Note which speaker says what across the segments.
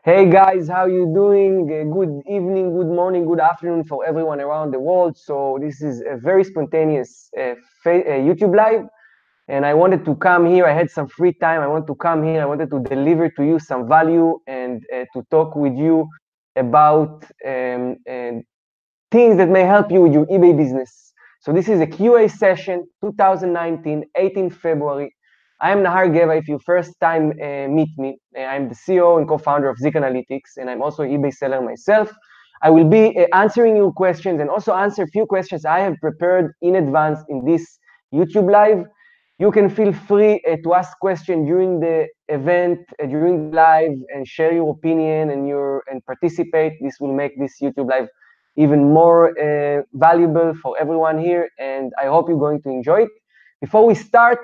Speaker 1: Hey guys, how you doing? Good evening, good morning, good afternoon for everyone around the world. So this is a very spontaneous YouTube live, and I wanted to come here. I had some free time. I want to come here. I wanted to deliver to you some value and to talk with you about things that may help you with your eBay business. So this is a QA session, 2019, 18 February. I am Nahar Geva. If you first time meet me, I'm the CEO and co-founder of Zeke Analytics, and I'm also an eBay seller myself. I will be answering your questions and also answer a few questions I have prepared in advance in this YouTube live. You can feel free to ask questions during the event, during the live, and share your opinion and participate. This will make this YouTube live even more valuable for everyone here, and I hope you're going to enjoy it. Before we start,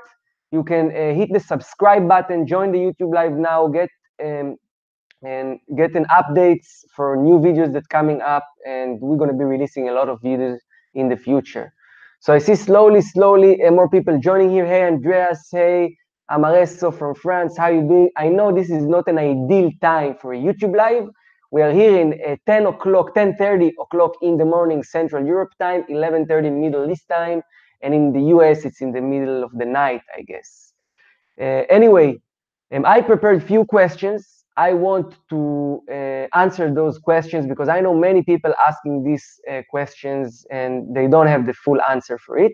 Speaker 1: you can hit the subscribe button, join the YouTube live now, and get an updates for new videos that coming up, and we're going to be releasing a lot of videos in the future. So I see slowly, more people joining here. Hey, Andreas. Hey, Amaresso from France. How you doing? I know this is not an ideal time for a YouTube live. We are here in 10 o'clock, 10:30 o'clock in the morning Central Europe time, 11:30 Middle East time, and in the US it's in the middle of the night, I guess. Anyway, I prepared few questions. I want to answer those questions because I know many people asking these questions and they don't have the full answer for it.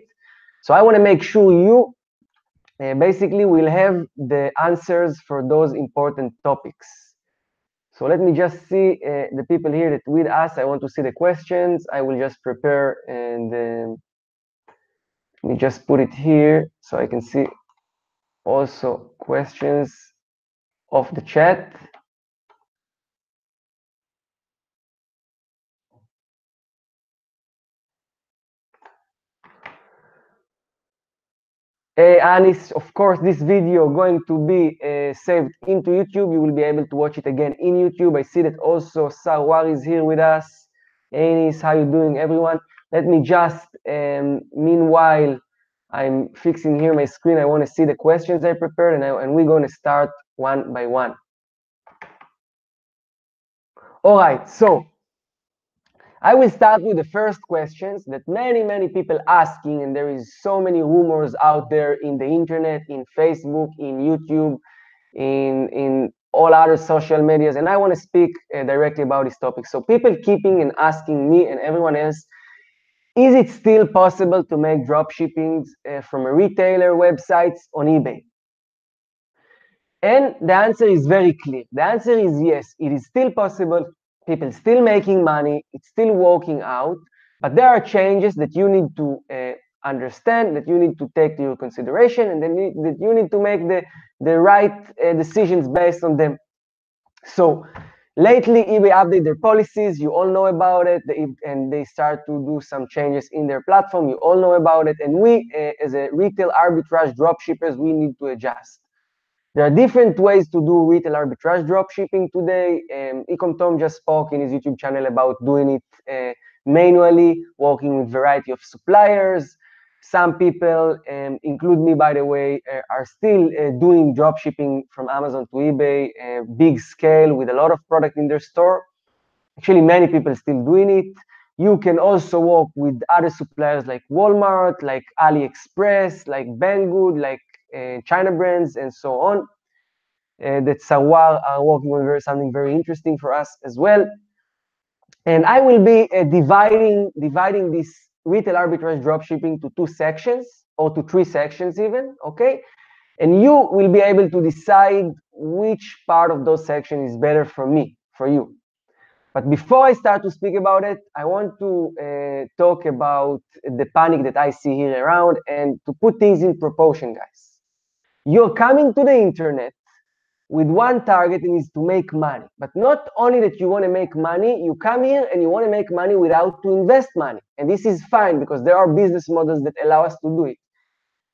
Speaker 1: So I want to make sure you basically will have the answers for those important topics. So let me just see the people here that with us. I want to see the questions. I will just prepare and let me just put it here so I can see also questions of the chat. Anis, of course, this video going to be saved into YouTube. You will be able to watch it again in YouTube. I see that also Sarwar is here with us. Anis, how you doing, everyone? Let me just, meanwhile, I'm fixing here my screen. I want to see the questions I prepared, and we're going to start one by one. All right, so I will start with the first questions that many people asking, and there is so many rumors out there in the internet, in Facebook, in YouTube, in all other social medias, and I want to speak directly about this topic. So people keeping and asking me and everyone else, is it still possible to make drop shippings from a retailer websites on eBay? And the answer is very clear. The answer is yes, it is still possible. People still making money. It's still working out. But there are changes that you need to understand, that you need to take to your consideration, and that you need to make the right decisions based on them. So lately, eBay update their policies. You all know about it, and they start to do some changes in their platform. You all know about it. And we, as a retail arbitrage dropshippers, we need to adjust. There are different ways to do retail arbitrage dropshipping today. Ecom Tom just spoke in his YouTube channel about doing it manually, working with a variety of suppliers. Some people, include me by the way, are still doing dropshipping from Amazon to eBay, big scale with a lot of product in their store. Actually, many people still doing it. You can also work with other suppliers like Walmart, like AliExpress, like Banggood, like China brands, and so on. That Sawar are working on something very interesting for us as well. And I will be dividing this retail arbitrage dropshipping to 2 sections or to 3 sections even, okay? And you will be able to decide which part of those sections is better for me, for you. But before I start to speak about it, I want to talk about the panic that I see here around and to put things in proportion, guys. You're coming to the internet with one target, and is to make money. But not only that you want to make money, you come here and you want to make money without to invest money. And this is fine because there are business models that allow us to do it.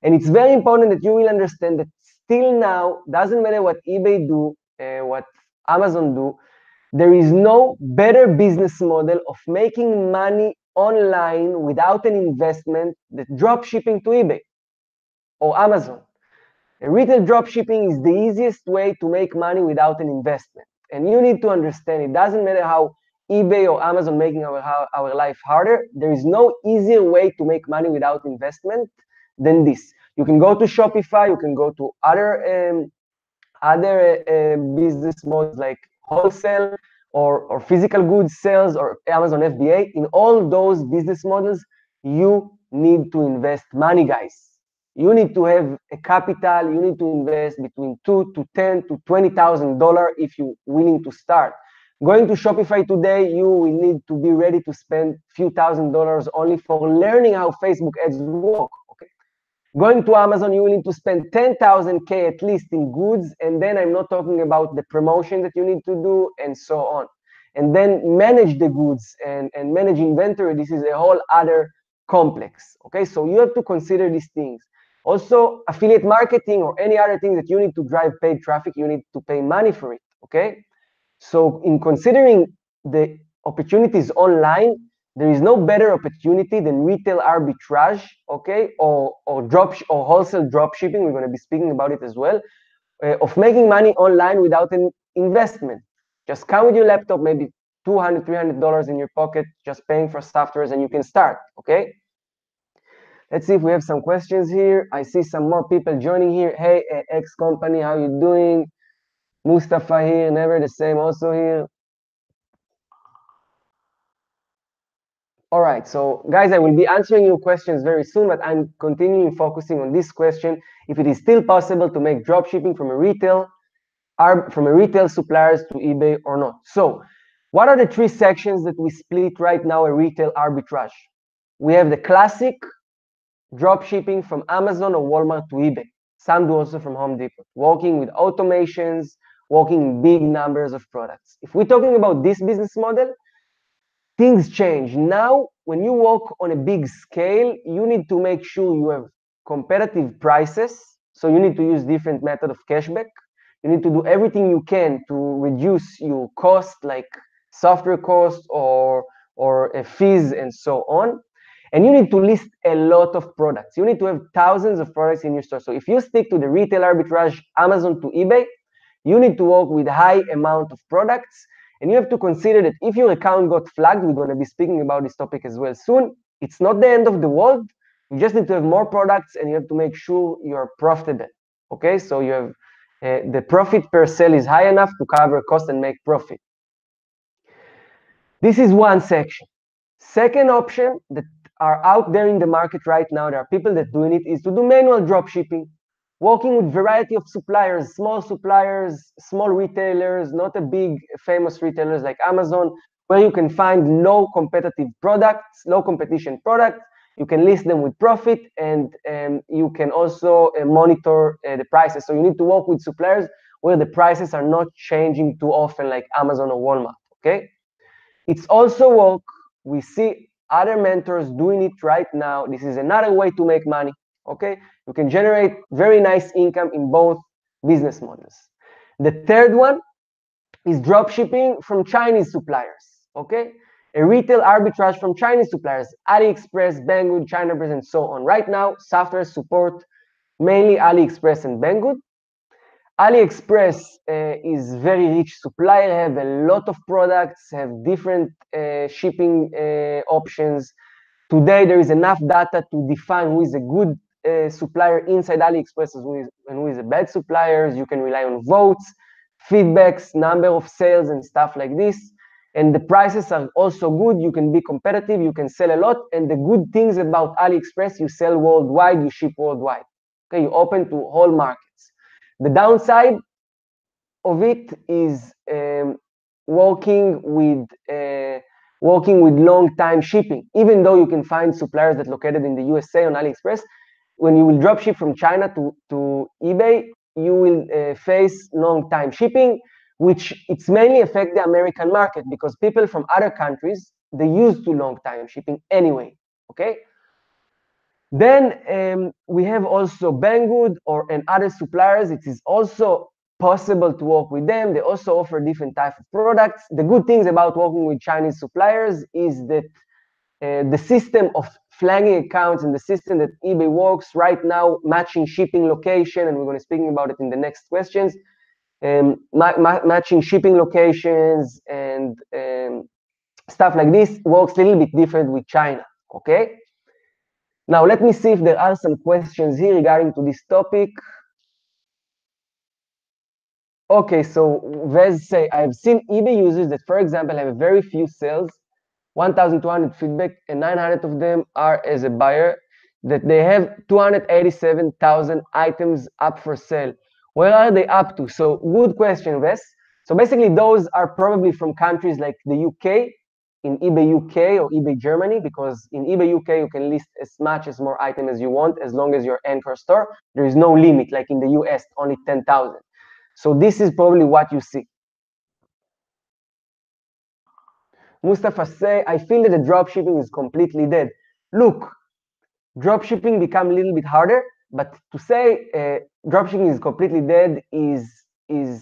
Speaker 1: And it's very important that you will understand that still now, doesn't matter what eBay do, what Amazon do, there is no better business model of making money online without an investment than drop shipping to eBay or Amazon. Retail dropshipping is the easiest way to make money without an investment. And you need to understand it doesn't matter how eBay or Amazon making our life harder. There is no easier way to make money without investment than this. You can go to Shopify, you can go to other business models like wholesale or physical goods sales or Amazon FBA. In all those business models, you need to invest money, guys. You need to have a capital. You need to invest between $2 to $10 to $20,000 if you're willing to start. Going to Shopify today, you will need to be ready to spend a few $1,000s only for learning how Facebook ads work. Okay. Going to Amazon, you will need to spend 10,000 K at least in goods, and then I'm not talking about the promotion that you need to do and so on. And then manage the goods and manage inventory. This is a whole other complex. Okay, so you have to consider these things. Also, affiliate marketing or any other thing that you need to drive paid traffic, you need to pay money for it. Okay, so in considering the opportunities online, there is no better opportunity than retail arbitrage, okay, or wholesale drop shipping. We're going to be speaking about it as well, of making money online without an investment. Just come with your laptop, maybe $200, $300 in your pocket, just paying for softwares, and you can start, okay? Let's see if we have some questions here. I see some more people joining here. Hey, X company, how you doing? Mustafa here, never the same, also here. All right, so guys, I will be answering your questions very soon, but I'm continuing focusing on this question, if it is still possible to make dropshipping from a retail suppliers to eBay or not. So what are the three sections that we split right now a retail arbitrage? We have the classic dropshipping from Amazon or Walmart to eBay. Some do also from Home Depot, working with automations, working in big numbers of products. If we're talking about this business model, things change. Now, when you work on a big scale, you need to make sure you have competitive prices. So you need to use different method of cashback. You need to do everything you can to reduce your cost, like software cost or fees and so on. And you need to list a lot of products. You need to have thousands of products in your store. So if you stick to the retail arbitrage, Amazon to eBay, you need to work with high amount of products. And you have to consider that if your account got flagged, we're going to be speaking about this topic as well soon. It's not the end of the world. You just need to have more products and you have to make sure you're profitable. Okay, so you have the profit per sale is high enough to cover cost and make profit. This is one section. Second option that are out there in the market right now, there are people that doing it, is to do manual drop shipping, working with variety of suppliers, small retailers, not a big famous retailers like Amazon, where you can find low competition products. You can list them with profit, and you can also monitor the prices. So you need to work with suppliers where the prices are not changing too often like Amazon or Walmart, okay? It's also work. We see other mentors doing it right now. This is another way to make money, okay? You can generate very nice income in both business models. The third one is drop shipping from Chinese suppliers, okay? A retail arbitrage from Chinese suppliers, AliExpress, Banggood, China Press, and so on. Right now, software support mainly AliExpress and Banggood. AliExpress is very rich supplier, have a lot of products, have different shipping options. Today, there is enough data to define who is a good supplier inside AliExpress and who is a bad supplier. You can rely on votes, feedbacks, number of sales, and stuff like this. And the prices are also good. You can be competitive, you can sell a lot. And the good things about AliExpress, you sell worldwide, you ship worldwide. Okay, you open to all markets. The downside of it is working with long time shipping. Even though you can find suppliers that located in the USA on AliExpress, when you will drop ship from China to eBay, you will face long time shipping, which it's mainly affect the American market because people from other countries, they used to long time shipping anyway, okay? Then we have also Banggood and other suppliers. It is also possible to work with them. They also offer different types of products. The good things about working with Chinese suppliers is that the system of flagging accounts and the system that eBay works right now, matching shipping location, and we're going to be speaking about it in the next questions, matching shipping locations and stuff like this works a little bit different with China, okay? Now, let me see if there are some questions here regarding to this topic. Okay, so Vez say, I've seen eBay users that, for example, have very few sales, 1,200 feedback, and 900 of them are as a buyer, that they have 287,000 items up for sale. Where are they up to? So good question, Vez. So basically, those are probably from countries like the UK, in eBay UK or eBay Germany, because in eBay UK, you can list as much as more items as you want, as long as your anchor store. There is no limit, like in the US, only 10,000. So this is probably what you see. Mustafa say, I feel that the dropshipping is completely dead. Look, dropshipping become a little bit harder, but to say dropshipping is completely dead is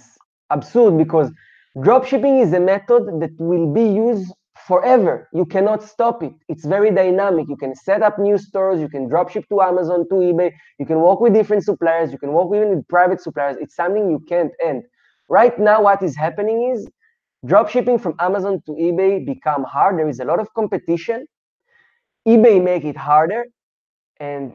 Speaker 1: absurd, because dropshipping is a method that will be used forever. You cannot stop it. It's very dynamic. You can set up new stores. You can dropship to Amazon, to eBay. You can work with different suppliers. You can work even with private suppliers. It's something you can't end. Right now, what is happening is dropshipping from Amazon to eBay become hard. There is a lot of competition. eBay make it harder, and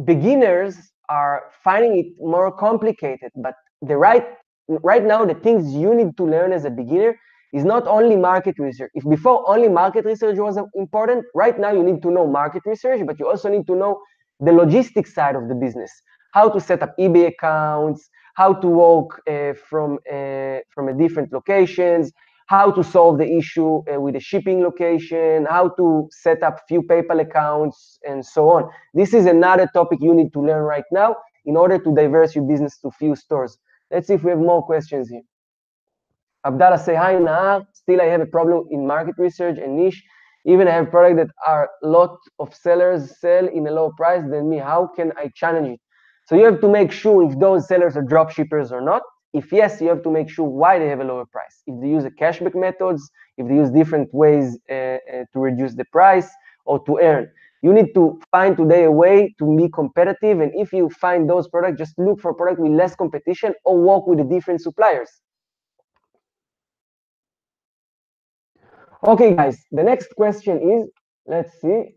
Speaker 1: beginners are finding it more complicated. But right now, the things you need to learn as a beginner is not only market research. If before only market research was important, right now you need to know market research, but you also need to know the logistics side of the business, how to set up eBay accounts, how to work from a different locations, how to solve the issue with a shipping location, how to set up few PayPal accounts, and so on. This is another topic you need to learn right now in order to diverse your business to few stores. Let's see if we have more questions here. Abdallah say, hi, Nahar. Still, I have a problem in market research and niche. Even I have products that are a lot of sellers sell in a lower price than me. How can I challenge it? So you have to make sure if those sellers are drop shippers or not. If yes, you have to make sure why they have a lower price. If they use a cashback methods, if they use different ways to reduce the price or to earn. You need to find today a way to be competitive. And if you find those products, just look for products with less competition or work with the different suppliers. Okay, guys, the next question is, let's see.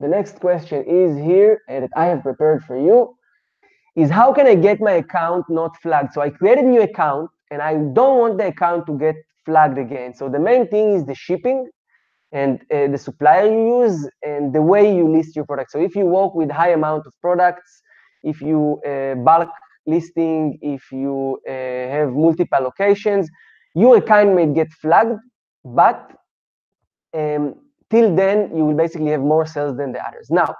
Speaker 1: The next question is here that I have prepared for you is how can I get my account not flagged? So I created a new account and I don't want the account to get flagged again. So the main thing is the shipping and the supplier you use and the way you list your product. So if you work with high amount of products, if you bulk listing, if you have multiple locations, your account may get flagged, but till then you will basically have more sales than the others. Now,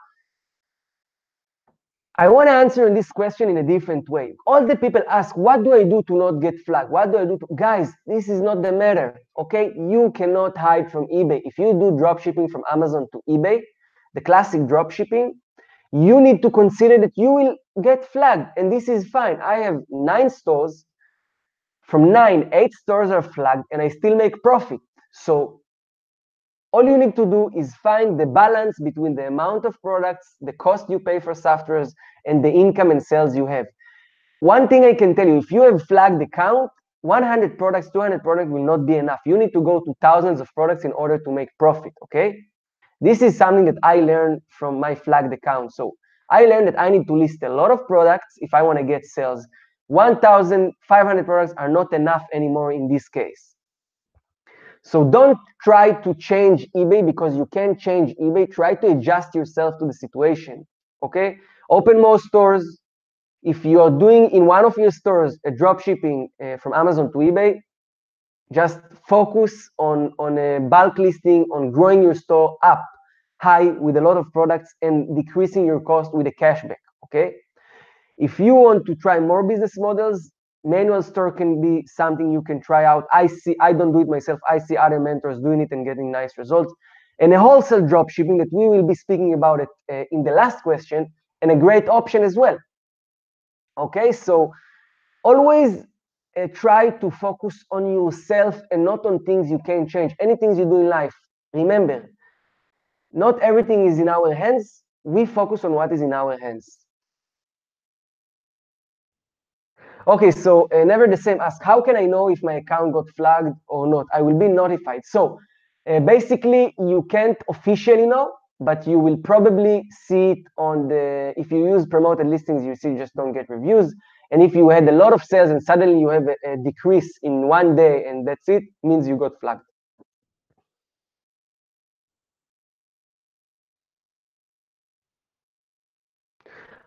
Speaker 1: I want to answer this question in a different way. All the people ask, what do I do to not get flagged? What do I do? Guys, this is not the matter, okay? You cannot hide from eBay. If you do drop shipping from Amazon to eBay, the classic drop shipping, you need to consider that you will get flagged, and this is fine. I have 9 stores. From 9, 8 stores are flagged, and I still make profit. So all you need to do is find the balance between the amount of products, the cost you pay for softwares, and the income and sales you have. One thing I can tell you, if you have flagged account, 100 products, 200 products will not be enough. You need to go to thousands of products in order to make profit, okay? This is something that I learned from my flagged account. So I learned that I need to list a lot of products if I want to get sales. 1,500 products are not enough anymore in this case. So don't try to change eBay because you can't change eBay. Try to adjust yourself to the situation, okay? Open more stores. If you are doing in one of your stores a drop shipping from Amazon to eBay, just focus on a bulk listing, on growing your store up high with a lot of products and decreasing your cost with a cashback, okay? If you want to try more business models, manual store can be something you can try out. I don't do it myself. I see other mentors doing it and getting nice results. And a wholesale drop shipping that we will be speaking about it in the last question, and a great option as well. Okay, so always try to focus on yourself and not on things you can't change. Any things you do in life, remember, not everything is in our hands. We focus on what is in our hands. Okay, so never the same ask, how can I know if my account got flagged or not? I will be notified. So basically, you can't officially know, but you will probably see it on the, if you use promoted listings, you see just don't get reviews. And if you had a lot of sales and suddenly you have a decrease in one day and that's it, means you got flagged.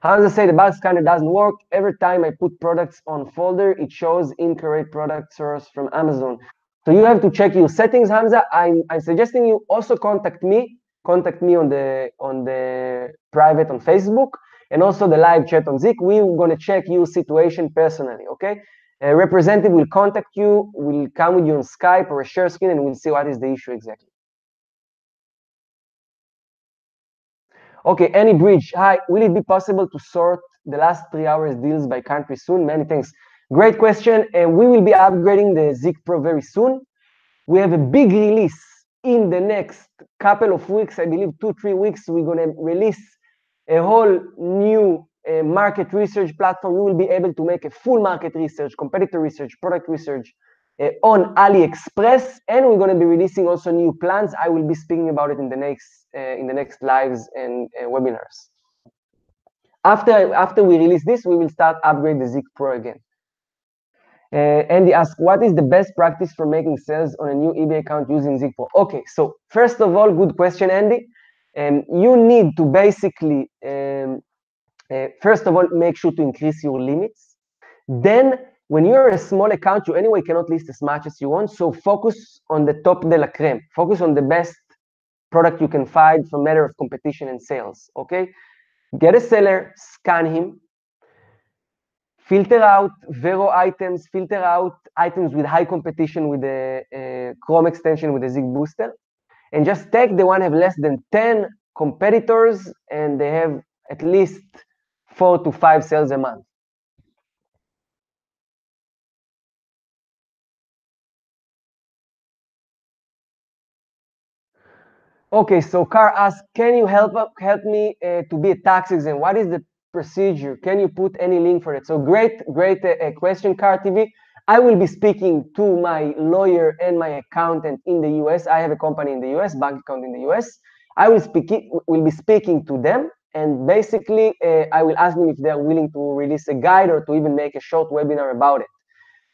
Speaker 1: Hamza say the bulk scanner doesn't work. Every time I put products on folder, it shows incorrect product source from Amazon. So you have to check your settings, Hamza. I'm suggesting you also contact me. Contact me on the private on Facebook and also the live chat on Zeke. We're gonna check your situation personally, okay? A representative will contact you, will come with you on Skype or a share screen, and we'll see what is the issue exactly. Okay, any bridge. Hi, will it be possible to sort the last 3 hours deals by country soon? Many thanks. Great question. And we will be upgrading the Zeke Pro very soon. We have a big release in the next couple of weeks. I believe 2-3 weeks. We're going to release a whole new market research platform. You will be able to make a full market research, competitor research, product research on AliExpress, and we're going to be releasing also new plans. I will be speaking about it in the next lives and webinars. After we release this, we will start upgrade the Zeke Pro again. Andy asks, what is the best practice for making sales on a new eBay account using Zeke Pro? Okay, so first of all, good question, Andy. You need to basically, first of all, make sure to increase your limits. Then, when you're a small account, you anyway cannot list as much as you want. So focus on the top de la creme. Focus on the best product you can find from matter of competition and sales. Okay, get a seller, scan him, filter out Vero items, filter out items with high competition with the Chrome extension with the Zig Booster, and just take the one have less than 10 competitors and they have at least 4 to 5 sales a month. Okay, so Car asks, can you help me to be a tax exempt? What is the procedure? Can you put any link for it? So great question, Car TV. I will be speaking to my lawyer and my accountant in the US. I have a company in the US, bank account in the US. I will be speaking to them, and basically I will ask them if they are willing to release a guide or to even make a short webinar about it.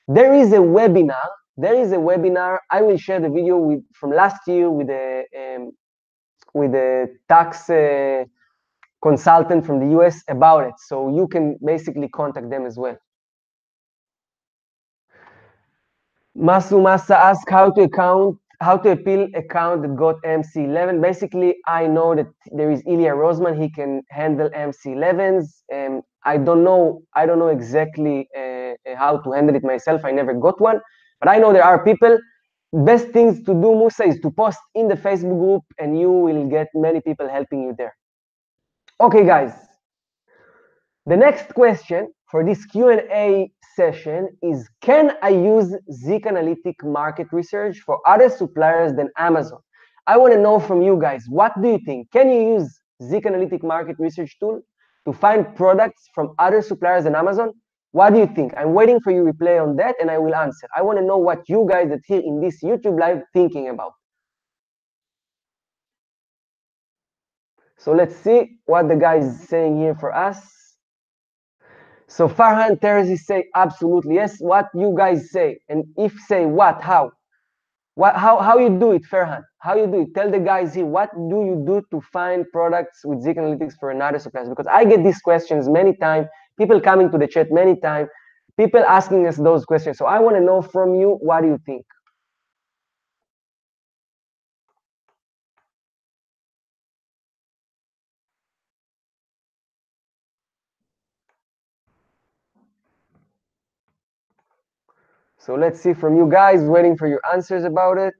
Speaker 1: There is a webinar. I will share the video from last year with a tax consultant from the US about it. So you can basically contact them as well. Masu Masa asks how to appeal account that got MC11. Basically, I know that there is Ilya Rosman. He can handle MC11s. I don't know exactly how to handle it myself. I never got one, but I know there are people. Best things to do, Musa, is to post in the Facebook group, and you will get many people helping you there. Okay, guys. The next question for this Q&A session is, can I use Zeke Analytic market research for other suppliers than Amazon? I want to know from you guys, what do you think? Can you use Zeke Analytic market research tool to find products from other suppliers than Amazon? What do you think? I'm waiting for you to reply on that, and I will answer. I want to know what you guys that here in this YouTube live thinking about. So let's see what the guy is saying here for us. So Farhan Terzi say absolutely yes. What you guys say, and if say what, how? How you do it, Farhan? How you do it? Tell the guys here, what do you do to find products with Zeke Analytics for another supplier? Because I get these questions many times, people coming to the chat many times, people asking us those questions. So I want to know from you, what do you think? So let's see from you guys, waiting for your answers about it.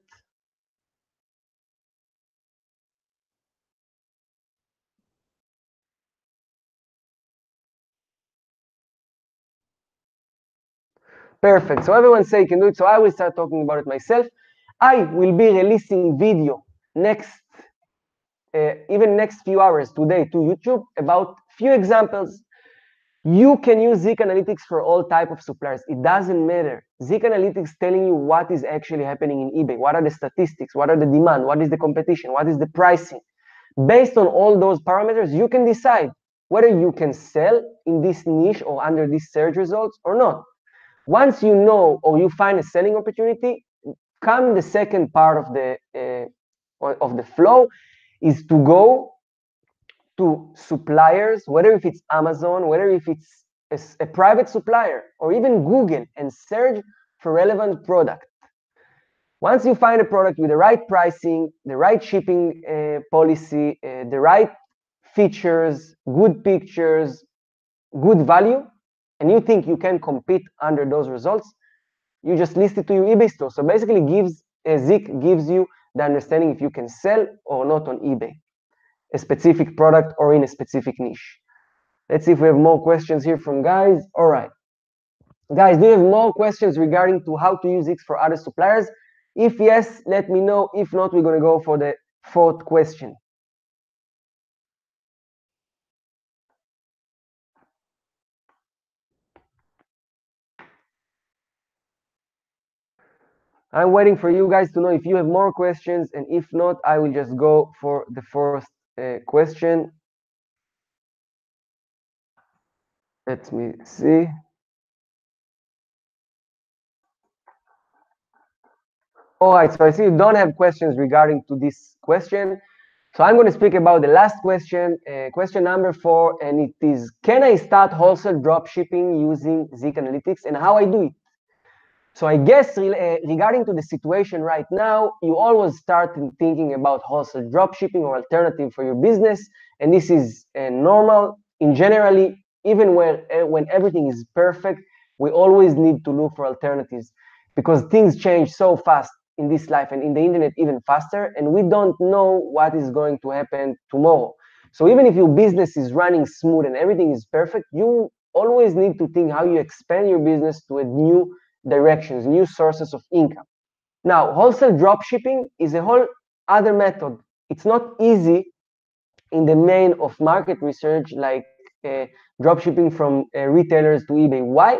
Speaker 1: Perfect. So everyone say you can do it. So I will start talking about it myself. I will be releasing video even next few hours today to YouTube about few examples. You can use Zeke Analytics for all type of suppliers. It doesn't matter. Zeke Analytics telling you what is actually happening in eBay. What are the statistics? What are the demand? What is the competition? What is the pricing? Based on all those parameters, you can decide whether you can sell in this niche or under these search results or not. Once you know or you find a selling opportunity, come the second part of the flow is to go to suppliers, whether if it's Amazon, whether if it's a private supplier, or even Google, and search for relevant product. Once you find a product with the right pricing, the right shipping policy, the right features, good pictures, good value, and you think you can compete under those results, you just list it to your eBay store. So basically, Zeke gives you the understanding if you can sell or not on eBay, a specific product or in a specific niche. Let's see if we have more questions here from guys. All right. Guys, do you have more questions regarding to how to use X for other suppliers? If yes, let me know. If not, we're going to go for the fourth question. I'm waiting for you guys to know if you have more questions, and if not, I will just go for the first question. Let me see. All right, so I see you don't have questions regarding to this question. So I'm going to speak about the last question, question number 4, and it is, can I start wholesale drop shipping using Zeke Analytics, and how I do it? So I guess regarding to the situation right now, you always start thinking about wholesale drop shipping or alternative for your business, and this is normal. In generally, even when everything is perfect, we always need to look for alternatives because things change so fast in this life and in the internet even faster, and we don't know what is going to happen tomorrow. So even if your business is running smooth and everything is perfect, you always need to think how you expand your business to a new directions, new sources of income. Now, wholesale drop shipping is a whole other method. It's not easy in the main of market research like drop shipping from retailers to eBay. Why?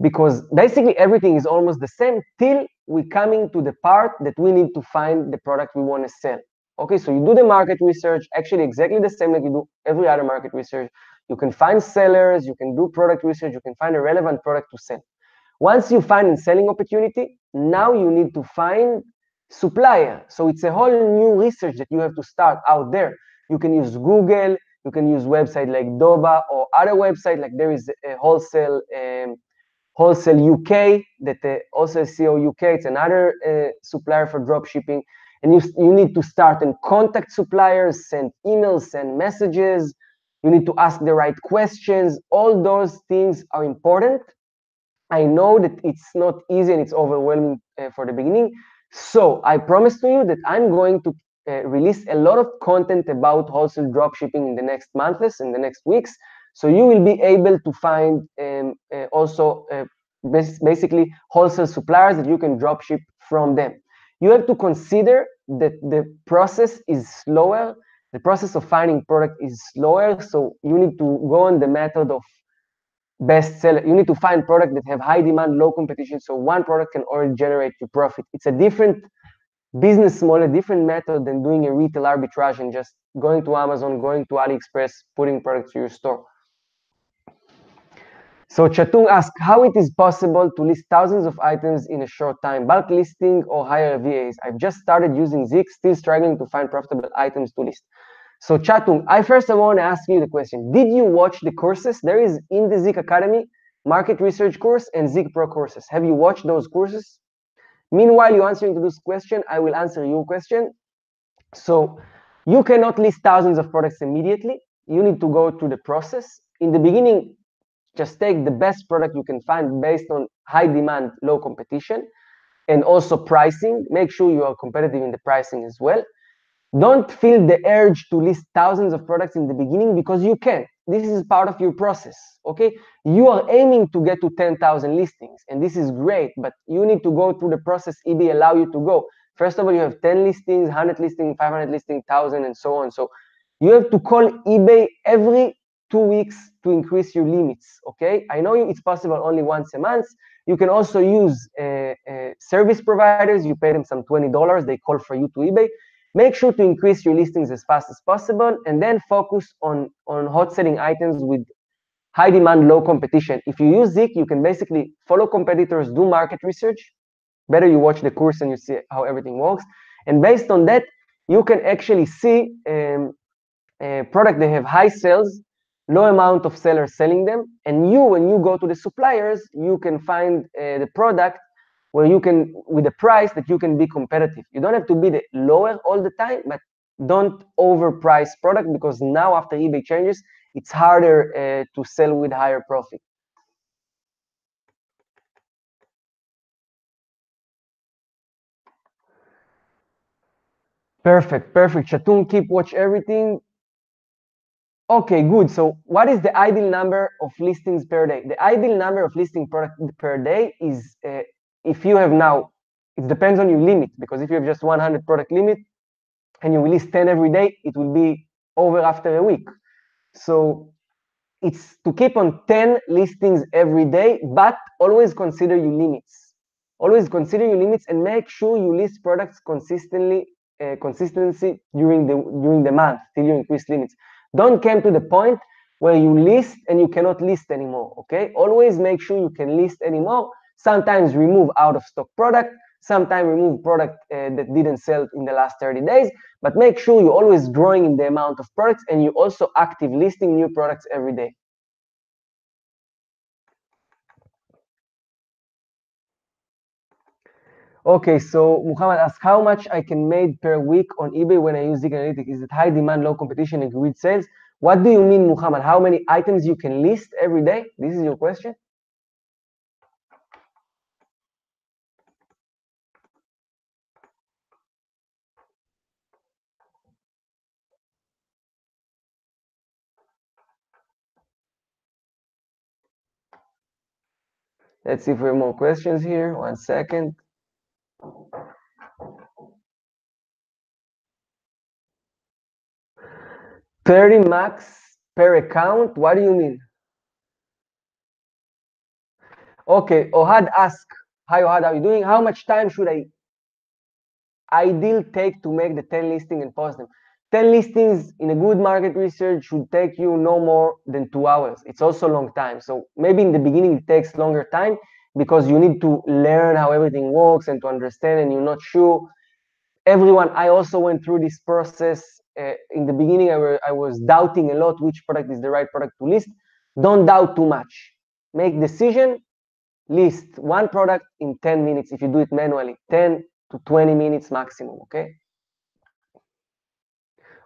Speaker 1: Because basically everything is almost the same till we coming to the part that we need to find the product we want to sell. Okay, so you do the market research, actually exactly the same like you do every other market research. You can find sellers, you can do product research, you can find a relevant product to sell. Once you find a selling opportunity, now you need to find supplier. So it's a whole new research that you have to start out there. You can use Google, you can use website like Doba or other website like there is a Wholesale UK that also Xero UK. It's another supplier for drop shipping. And you need to start and contact suppliers, send emails, send messages. You need to ask the right questions. All those things are important. I know that it's not easy and it's overwhelming for the beginning. So I promise to you that I'm going to release a lot of content about wholesale dropshipping in the next months, in the next weeks. So you will be able to find also basically wholesale suppliers that you can dropship from them. You have to consider that the process is slower. The process of finding product is slower. So you need to go on the method of best seller. You need to find products that have high demand, low competition, so one product can already generate you profit. It's a different business model, a different method than doing a retail arbitrage and just going to Amazon, going to AliExpress, putting products to your store. So Chatung asks how it is possible to list thousands of items in a short time, bulk listing or hire VAs. I've just started using Zeke, still struggling to find profitable items to list. So Chatung, I want to ask you the question. Did you watch the courses? There is in the Zeke Academy, market research course and Zeke Pro courses. Have you watched those courses? Meanwhile, you're answering to this question, I will answer your question. So you cannot list thousands of products immediately. You need to go through the process. In the beginning, just take the best product you can find based on high demand, low competition, and also pricing. Make sure you are competitive in the pricing as well. Don't feel the urge to list thousands of products in the beginning because you can. This is part of your process, okay? You are aiming to get to 10,000 listings, and this is great, but you need to go through the process eBay allow you to go. First of all, you have 10 listings, 100 listings, 500 listings, 1,000, and so on. So you have to call eBay every 2 weeks to increase your limits, okay? I know it's possible only once a month. You can also use service providers. You pay them some $20. They call for you to eBay. Make sure to increase your listings as fast as possible, and then focus on hot selling items with high demand, low competition. If you use Zeke, you can basically follow competitors, do market research. Better you watch the course and you see how everything works. And based on that, you can actually see product they have high sales, low amount of sellers selling them, and when you go to the suppliers, you can find the product where you can, with a price that you can be competitive. You don't have to be the lower all the time, but don't overprice product, because now after eBay changes, it's harder to sell with higher profit. Perfect. Shatum, keep watch everything. Okay, good. So what is the ideal number of listings per day? The ideal number of listing product per day is, if you have now, it depends on your limit, because if you have just 100 product limit and you release 10 every day, it will be over after a week. So it's to keep on 10 listings every day, but always consider your limits. Always consider your limits and make sure you list products consistency during the month till you increase limits. Don't come to the point where you list and you cannot list anymore, okay? Always make sure you can list anymore. Sometimes remove out of stock product, sometimes remove product that didn't sell in the last 30 days, but make sure you're always growing in the amount of products and you're also active listing new products every day. Okay, so Muhammad asks how much I can make per week on eBay when I use Zeke Analytic. Is it high demand, low competition, and great sales? What do you mean, Muhammad? How many items you can list every day? This is your question? Let's see if we have more questions here. 1 second. 30 max per account? What do you mean? Okay, Ohad ask, hi Ohad, how are you doing? How much time should I ideal take to make the 10 listing and post them? 10 listings in a good market research should take you no more than 2 hours. It's also a long time. So maybe in the beginning it takes longer time because you need to learn how everything works and to understand, and you're not sure. Everyone, I also went through this process. In the beginning, I was doubting a lot which product is the right product to list. Don't doubt too much. Make decision, list one product in 10 minutes if you do it manually, 10 to 20 minutes maximum, okay?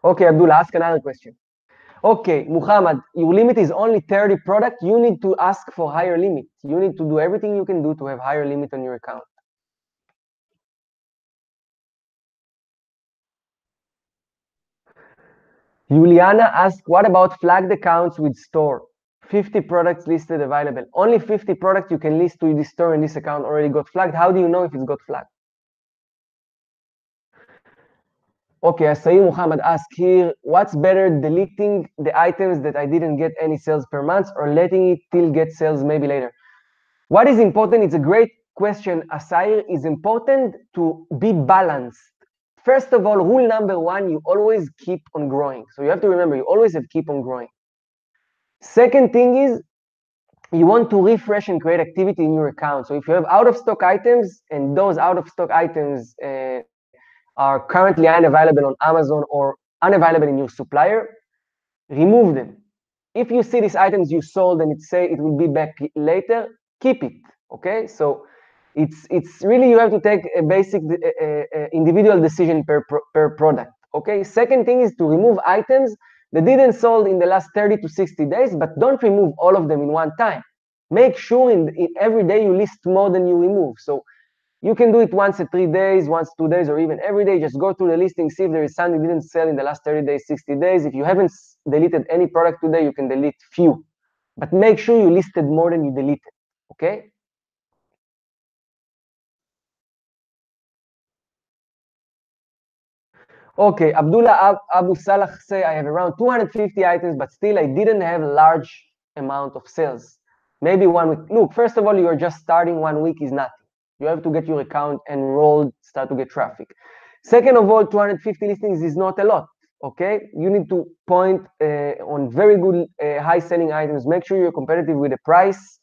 Speaker 1: Okay, Abdullah, ask another question. Okay, Muhammad, your limit is only 30 products. You need to ask for higher limit. You need to do everything you can do to have higher limit on your account. Juliana asked, what about flagged accounts with store? 50 products listed available. Only 50 products you can list to this store, and this account already got flagged. How do you know if it's got flagged? Okay, Asai Muhammad asked here, what's better, deleting the items that I didn't get any sales per month or letting it till get sales maybe later? What is important? It's a great question, Asai. Is important to be balanced. First of all, rule number one, you always keep on growing. So you have to remember, you always have to keep on growing. Second thing is, you want to refresh and create activity in your account. So if you have out of stock items and those out of stock items are currently unavailable on Amazon or unavailable in your supplier, remove them. If you see these items you sold and it say it will be back later, keep it. Okay, so it's really, you have to take a basic individual decision per product. Okay, second thing is to remove items that didn't sold in the last 30 to 60 days, but don't remove all of them in one time. Make sure in every day you list more than you remove. So you can do it once in 3 days, once 2 days, or even every day. Just go to the listing, see if there is something didn't sell in the last 30 days, 60 days. If you haven't deleted any product today, you can delete few. But make sure you listed more than you deleted, okay? Okay, Abdullah Abu Salah say, I have around 250 items, but still I didn't have a large amount of sales. Maybe 1 week. Look, first of all, you're just starting. 1 week is nothing. You have to get your account enrolled, start to get traffic. Second of all, 250 listings is not a lot, okay? You need to point on very good high selling items. Make sure you're competitive with the price.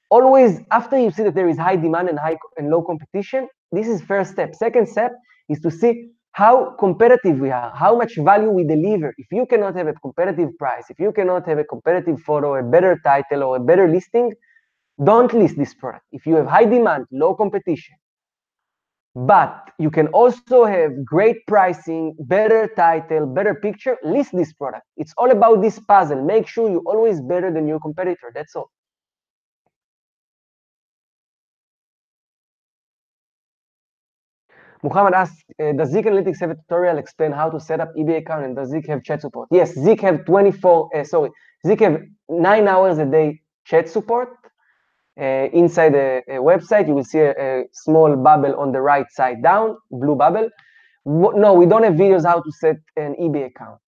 Speaker 1: Always, after you see that there is high demand and low competition, this is first step. Second step is to see how competitive we are, how much value we deliver. If you cannot have a competitive price, if you cannot have a competitive photo, a better title, or a better listing, don't list this product. If you have high demand, low competition, but you can also have great pricing, better title, better picture, list this product. It's all about this puzzle. Make sure you're always better than your competitor. That's all. Muhammad asks, does Zeke Analytics have a tutorial explain how to set up eBay account, and does Zeke have chat support? Yes, Zeke have Zeke have 9 hours a day chat support. Inside the website, you will see a small bubble on the right side down, blue bubble. No, we don't have videos how to set an eBay account.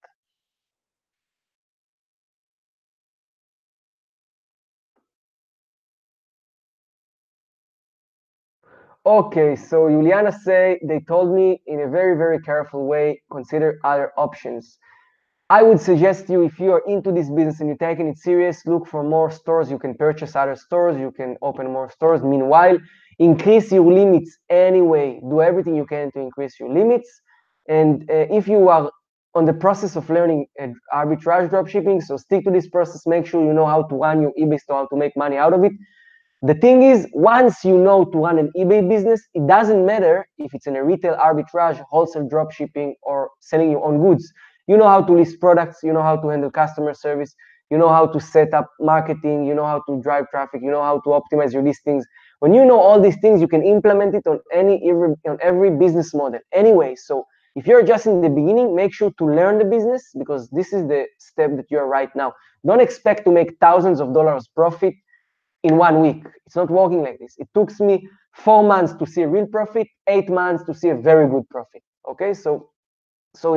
Speaker 1: Okay, so Juliana say, they told me in a very, very careful way, consider other options. I would suggest you, if you are into this business and you're taking it serious, look for more stores. You can purchase other stores. You can open more stores. Meanwhile, increase your limits anyway. Do everything you can to increase your limits. And if you are on the process of learning arbitrage dropshipping, so stick to this process. Make sure you know how to run your eBay store, how to make money out of it. The thing is, once you know to run an eBay business, it doesn't matter if it's in a retail arbitrage, wholesale dropshipping, or selling your own goods. You know how to list products, you know how to handle customer service, you know how to set up marketing, you know how to drive traffic, you know how to optimize your listings. When you know all these things, you can implement it on every business model. Anyway, so if you're just in the beginning, make sure to learn the business, because this is the step that you're right now. Don't expect to make thousands of dollars profit in 1 week. It's not working like this. It took me 4 months to see a real profit, 8 months to see a very good profit. Okay, so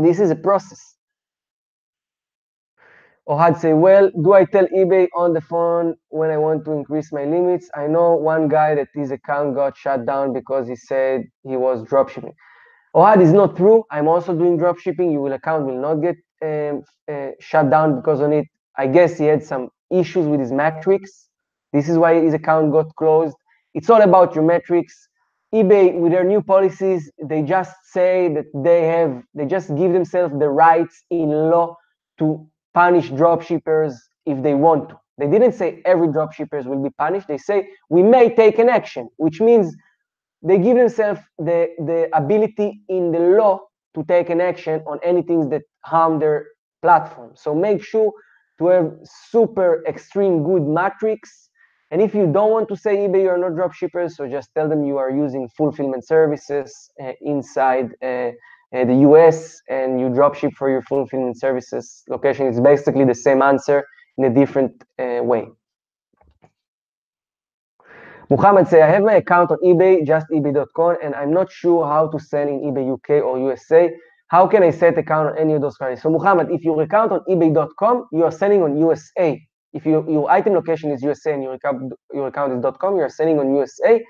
Speaker 1: this is a process. Ohad say, well, do I tell eBay on the phone when I want to increase my limits? I know one guy that his account got shut down because he said he was dropshipping. Ohad, is not true. I'm also doing dropshipping. Your account will not get shut down because on it. I guess he had some issues with his metrics. This is why his account got closed. It's all about your metrics. eBay, with their new policies, they just say that they just give themselves the rights in law to punish dropshippers if they want to. They didn't say every dropshippers will be punished. They say we may take an action, which means they give themselves the ability in the law to take an action on anything that harm their platform. So make sure to have super extreme good metrics. And if you don't want to say eBay, you're not dropshippers, so just tell them you are using fulfillment services inside the US, and you dropship for your fulfillment services location. It's basically the same answer in a different way. Muhammad say, I have my account on eBay, just ebay.com, and I'm not sure how to sell in eBay UK or USA. How can I set account on any of those countries? So Muhammad, if your account on ebay.com, you are selling on USA. If your item location is USA and your account is .com, you are selling on USA.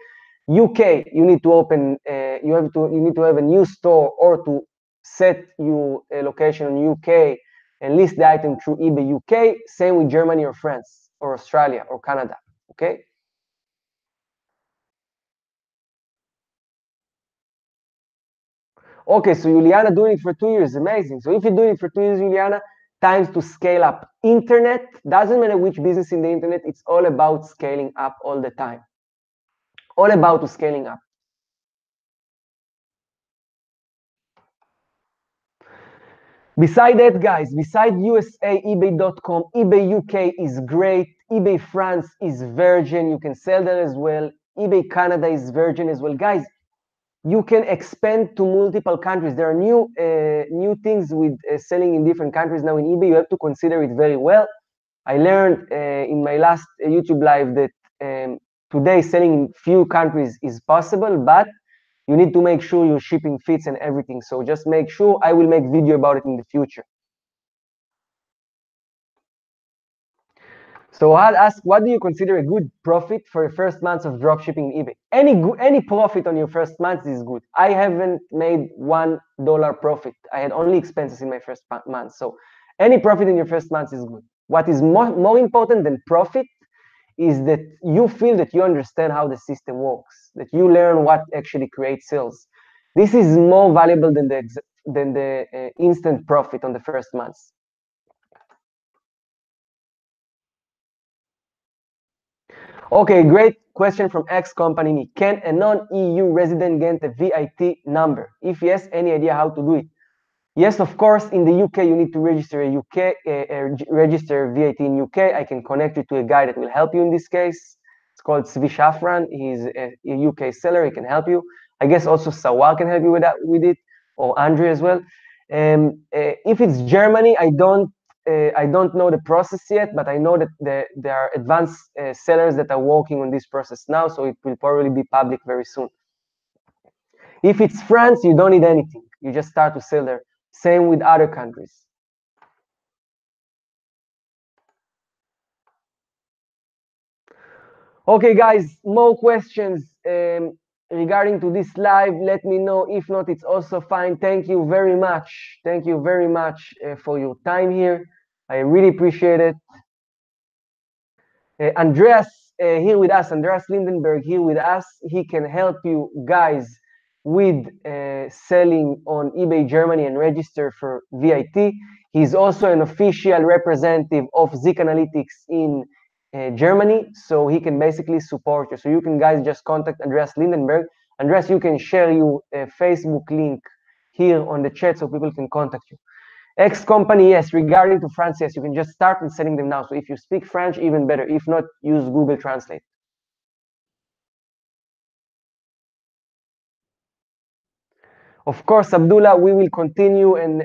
Speaker 1: UK, you need to open, you need to have a new store or to set your location on UK and list the item through eBay UK. Same with Germany or France or Australia or Canada. Okay. Okay, so Juliana doing it for 2 years, amazing. So if you're doing it for 2 years, Juliana, times to scale up. Internet, doesn't matter which business in the internet, it's all about scaling up all the time. All about to scaling up. Beside that, guys, beside USA, eBay.com, eBay UK is great. eBay France is virgin. You can sell that as well. eBay Canada is virgin as well. Guys, you can expand to multiple countries. There are new things with selling in different countries now in eBay. You have to consider it very well. I learned in my last YouTube live that today selling in few countries is possible, but You need to make sure your shipping fits and everything. So just make sure. I will make video about it in the future. So I'll ask, what do you consider a good profit for your first month of dropshipping in eBay? Any profit on your first month is good. I haven't made $1 profit. I had only expenses in my first month. So any profit in your first month is good. What is more important than profit is that you feel that you understand how the system works, that you learn what actually creates sales. This is more valuable than the instant profit on the first month. Okay, great question from X company. Can a non-EU resident get a VIT number? If yes, any idea how to do it? Yes, of course. In the UK, you need to register register VIT in UK. I can connect you to a guy that will help you in this case. It's called Zvi Shafran. He's a UK seller. He can help you. I guess also Sawar can help you with it, or Andre as well. If it's Germany, I don't know the process yet, but I know that there are advanced sellers that are working on this process now, so it will probably be public very soon. If it's France, you don't need anything. You just start to sell there. Same with other countries. Okay, guys, more questions regarding to this live. Let me know. If not, it's also fine. Thank you very much. Thank you very much for your time here. I really appreciate it. Andreas here with us, Andreas Lindenberg here with us. He can help you guys with selling on eBay Germany and register for VIT. He's also an official representative of Zeke Analytics in Germany, so he can basically support you. So you can guys just contact Andreas Lindenberg. Andreas, you can share your Facebook link here on the chat so people can contact you. X company, yes. Regarding to France, yes, you can just start and sending them now. So if you speak French, even better. If not, use Google Translate. Of course, Abdullah, we will continue and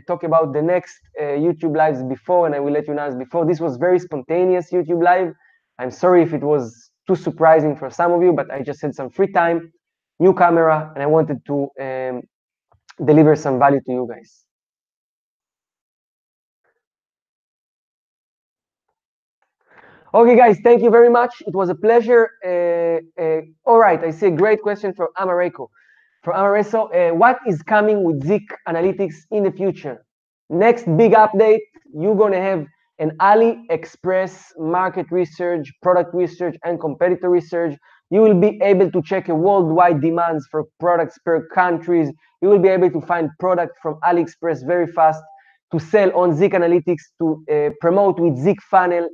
Speaker 1: talk about the next YouTube lives before, and I will let you know as before. This was very spontaneous YouTube live. I'm sorry if it was too surprising for some of you, but I just had some free time, new camera, and I wanted to deliver some value to you guys. Okay, guys, thank you very much. It was a pleasure. All right, I see a great question from Amareko. For Amareso, what is coming with Zeke Analytics in the future? Next big update, you're going to have an AliExpress market research, product research, and competitor research. You will be able to check a worldwide demands for products per countries. You will be able to find product from AliExpress very fast to sell on Zeke Analytics, to promote with Zeke Funnel.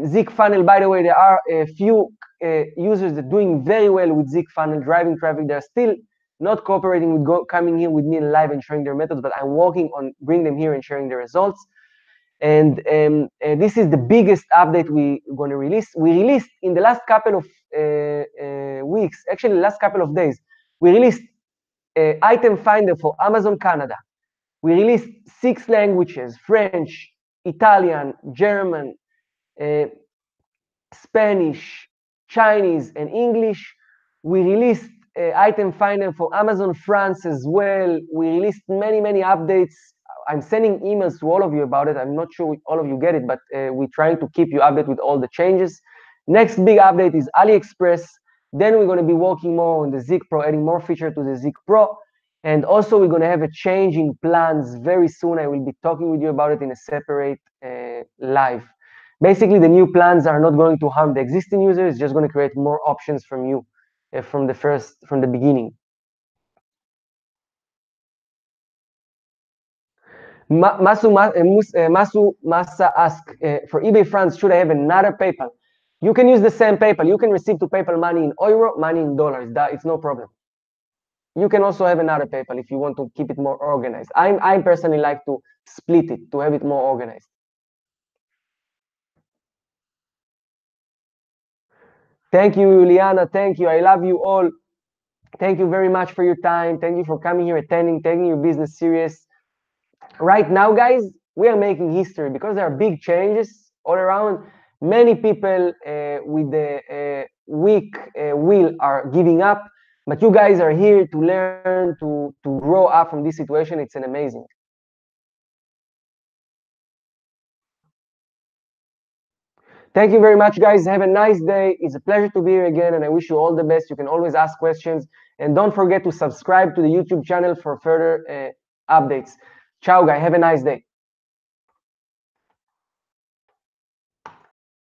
Speaker 1: Zeke Funnel, by the way, there are a few users that are doing very well with Zeke Funnel, driving traffic. They're still not cooperating with coming here with me in live and sharing their methods, but I'm working on bringing them here and sharing the results. And this is the biggest update we're going to release. We released in the last couple of weeks, actually the last couple of days, we released item finder for Amazon Canada. We released 6 languages: French, Italian, German, Spanish, Chinese, and English. We released item finder for Amazon France as well. We released many updates. I'm sending emails to all of you about it. I'm not sure all of you get it, but we're trying to keep you updated with all the changes. Next big update is AliExpress. Then we're going to be working more on the Zeke Pro, adding more feature to the Zeke Pro. And also we're going to have a change in plans very soon. I will be talking with you about it in a separate live. Basically, the new plans are not going to harm the existing users. It's just going to create more options from you from the beginning. Masu Masa ask, for eBay France, should I have another PayPal? You can use the same PayPal. You can receive to PayPal money in euro, money in dollars. It's no problem. You can also have another PayPal if you want to keep it more organized. I personally like to split it to have it more organized. Thank you, Juliana. Thank you. I love you all. Thank you very much for your time. Thank you for coming here, attending, taking your business serious. Right now, guys, we are making history because there are big changes all around. Many people with the weak will are giving up. But you guys are here to learn, to grow up from this situation. It's an amazing. Thank you very much, guys. Have a nice day. It's a pleasure to be here again, and I wish you all the best. You can always ask questions, and don't forget to subscribe to the YouTube channel for further updates. Ciao, guys. Have a nice day.